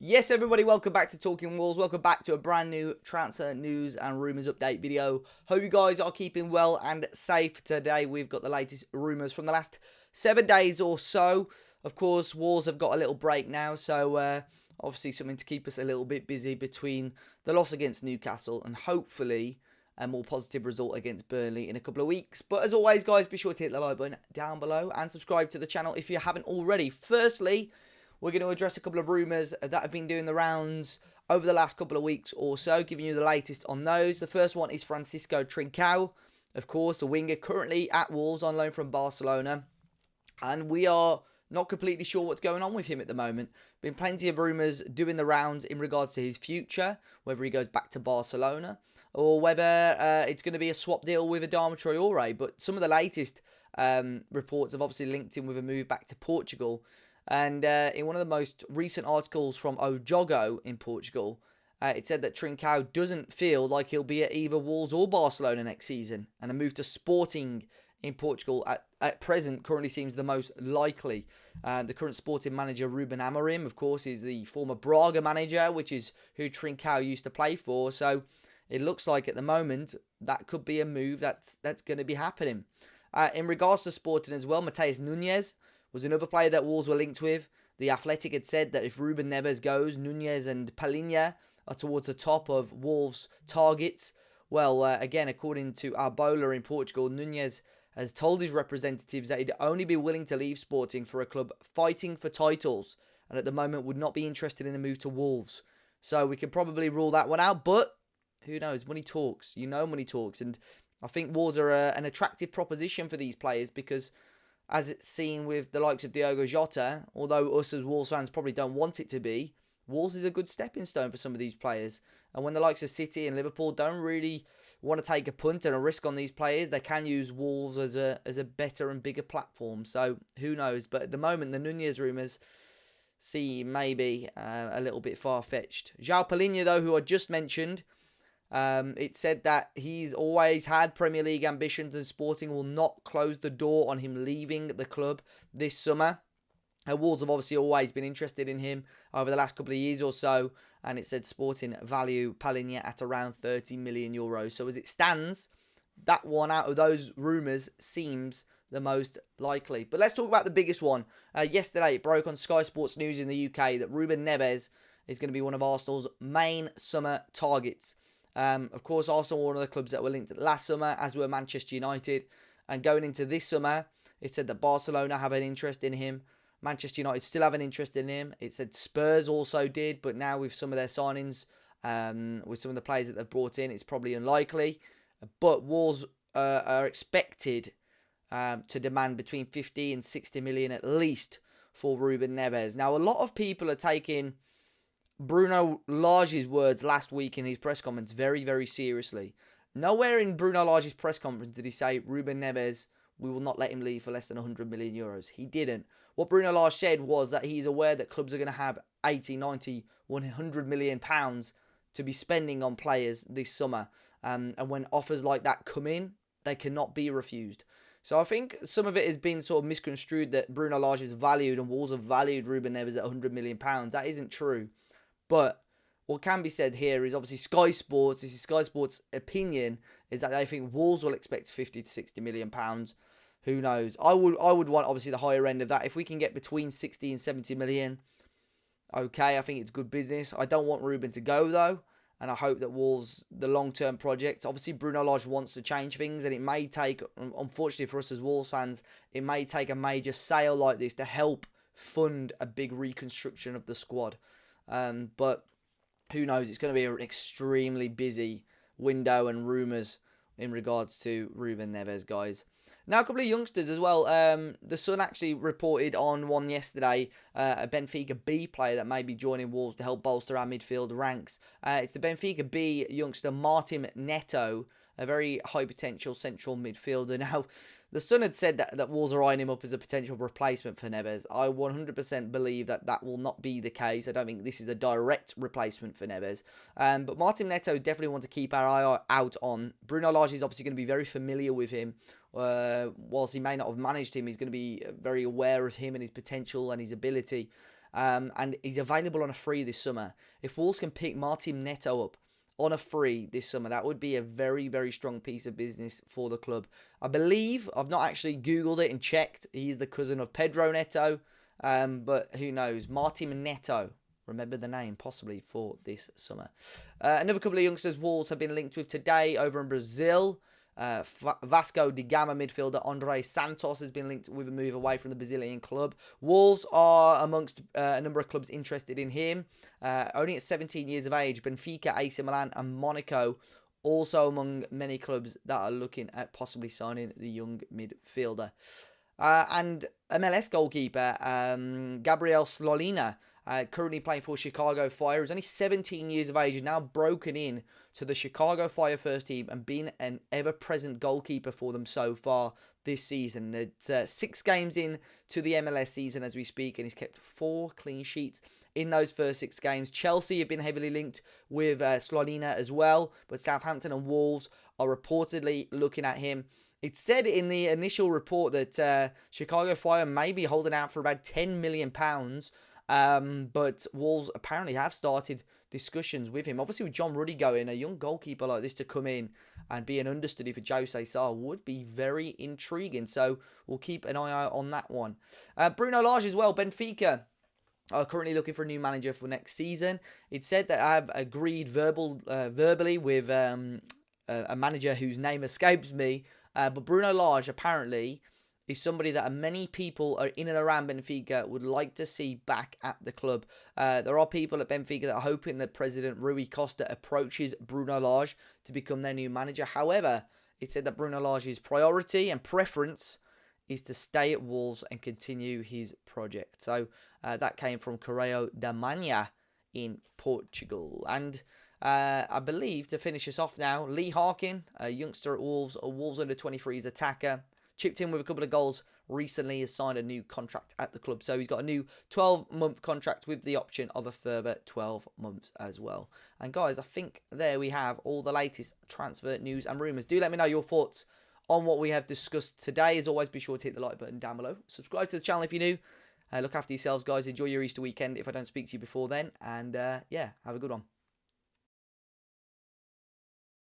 Yes, everybody, welcome back to Talking Wolves. Welcome back to a brand new transfer news and rumours update video. Hope you guys are keeping well and safe. Today, we've got the latest rumours from the last 7 days or so. Of course, Wolves have got a little break now, so obviously something to keep us a little bit busy between the loss against Newcastle and hopefully a more positive result against Burnley in a couple of weeks. But as always, guys, be sure to hit the like button down below and subscribe to the channel if you haven't already. Firstly, we're going to address a couple of rumours that have been doing the rounds over the last couple of weeks or so, giving you the latest on those. The first one is Francisco Trincao, of course, a winger currently at Wolves on loan from Barcelona. And we are not completely sure what's going on with him at the moment. Been plenty of rumours doing the rounds in regards to his future, whether he goes back to Barcelona or whether it's going to be a swap deal with Adama Traore. But some of the latest reports have obviously linked him with a move back to Portugal. And in one of the most recent articles from Ojogo in Portugal, it said that Trincao doesn't feel like he'll be at either Wolves or Barcelona next season. And a move to Sporting in Portugal at present currently seems the most likely. The current Sporting manager, Ruben Amorim, of course, is the former Braga manager, which is who Trincao used to play for. So it looks like at the moment that could be a move that's going to be happening. In regards to Sporting as well, Matthias Nuno was another player that Wolves were linked with. The Athletic had said that if Ruben Neves goes, Nunez and Palhinha are towards the top of Wolves' targets. Well, again, according to Arbola in Portugal, Nunez has told his representatives that he'd only be willing to leave Sporting for a club fighting for titles, and at the moment would not be interested in a move to Wolves. So we could probably rule that one out, but who knows? Money talks. You know money talks, and I think Wolves are an attractive proposition for these players because, as it's seen with the likes of Diogo Jota, although us as Wolves fans probably don't want it to be, Wolves is a good stepping stone for some of these players. And when the likes of City and Liverpool don't really want to take a punt and a risk on these players, they can use Wolves as a better and bigger platform. So who knows? But at the moment, the Nunez rumours seem maybe a little bit far-fetched. João Palhinha, though, who I just mentioned, it said that he's always had Premier League ambitions and Sporting will not close the door on him leaving the club this summer. Wolves have obviously always been interested in him over the last couple of years or so, and it said Sporting value Palhinha at around 30 million euros. So as it stands, that one out of those rumours seems the most likely. But let's talk about the biggest one. Yesterday, it broke on Sky Sports News in the UK that Ruben Neves is going to be one of Arsenal's main summer targets. Of course, Arsenal were one of the clubs that were linked last summer, as were Manchester United. And going into this summer, it said that Barcelona have an interest in him. Manchester United still have an interest in him. It said Spurs also did, but now with some of their signings, with some of the players that they've brought in, it's probably unlikely. But Wolves are expected to demand between 50 and 60 million at least for Ruben Neves. Now, a lot of people are taking Bruno Lage's words last week in his press conference very, very seriously. Nowhere in Bruno Lage's press conference did he say, Ruben Neves, we will not let him leave for less than 100 million euros. He didn't. What Bruno Lage said was that he's aware that clubs are going to have 80, 90, 100 million pounds to be spending on players this summer. And when offers like that come in, they cannot be refused. So I think some of it has been sort of misconstrued that Bruno Lage is valued and Wolves have valued Ruben Neves at 100 million pounds. That isn't true. But what can be said here is obviously Sky Sports, this is Sky Sports' opinion, is that they think Wolves will expect 50 to 60 million pounds. Who knows? I would want obviously the higher end of that. If we can get between 60 and 70 million, okay, I think it's good business. I don't want Ruben to go though, and I hope that Wolves, the long-term project, obviously Bruno Lage wants to change things, and it may take, unfortunately for us as Wolves fans, it may take a major sale like this to help fund a big reconstruction of the squad. But who knows? It's going to be an extremely busy window and rumours in regards to Ruben Neves, guys. Now, a couple of youngsters as well. The Sun actually reported on one yesterday, a Benfica B player that may be joining Wolves to help bolster our midfield ranks. It's the Benfica B youngster Martin Neto, a very high potential central midfielder. Now, the Sun had said that Wolves are eyeing him up as a potential replacement for Neves. I 100% believe that will not be the case. I don't think this is a direct replacement for Neves. But Martin Neto definitely want to keep our eye out on. Bruno Lage is obviously going to be very familiar with him. Whilst he may not have managed him, he's going to be very aware of him and his potential and his ability. and he's available on a free this summer. If Wolves can pick Martin Neto up on a free this summer, that would be a very, very strong piece of business for the club. I believe, I've not actually Googled it and checked, he's the cousin of Pedro Neto, but who knows, Martin Neto. Remember the name, possibly, for this summer. Another couple of youngsters Wolves have been linked with today over in Brazil. Vasco da Gama midfielder Andre Santos has been linked with a move away from the Brazilian club. Wolves are amongst a number of clubs interested in him. Only at 17 years of age, Benfica, AC Milan and Monaco also among many clubs that are looking at possibly signing the young midfielder. And MLS goalkeeper Gabriel Slolina, currently playing for Chicago Fire. He's only 17 years of age and now broken in to the Chicago Fire first team and been an ever-present goalkeeper for them so far this season. It's 6 games in to the MLS season as we speak, and he's kept 4 clean sheets in those first 6 games. Chelsea have been heavily linked with Slolina as well, but Southampton and Wolves are reportedly looking at him. It said in the initial report that Chicago Fire may be holding out for about £10 million, but Wolves apparently have started discussions with him. Obviously, with John Ruddy going, a young goalkeeper like this to come in and be an understudy for Jose Sarr would be very intriguing. So we'll keep an eye out on that one. Bruno Lage as well, Benfica are currently looking for a new manager for next season. It said that I have agreed verbally with a manager whose name escapes me, but Bruno Lage apparently is somebody that many people are in and around Benfica would like to see back at the club. There are people at Benfica that are hoping that President Rui Costa approaches Bruno Lage to become their new manager. However, it said that Bruno Lage's priority and preference is to stay at Wolves and continue his project. So that came from Correio da Manhã in Portugal. And I believe, to finish us off now, Lee Harkin, a youngster at Wolves, a Wolves under-23s attacker, chipped in with a couple of goals recently, has signed a new contract at the club. So he's got a new 12-month contract with the option of a further 12 months as well. And guys, I think there we have all the latest transfer news and rumours. Do let me know your thoughts on what we have discussed today. As always, be sure to hit the like button down below. Subscribe to the channel if you're new. Look after yourselves, guys. Enjoy your Easter weekend if I don't speak to you before then. And yeah, have a good one.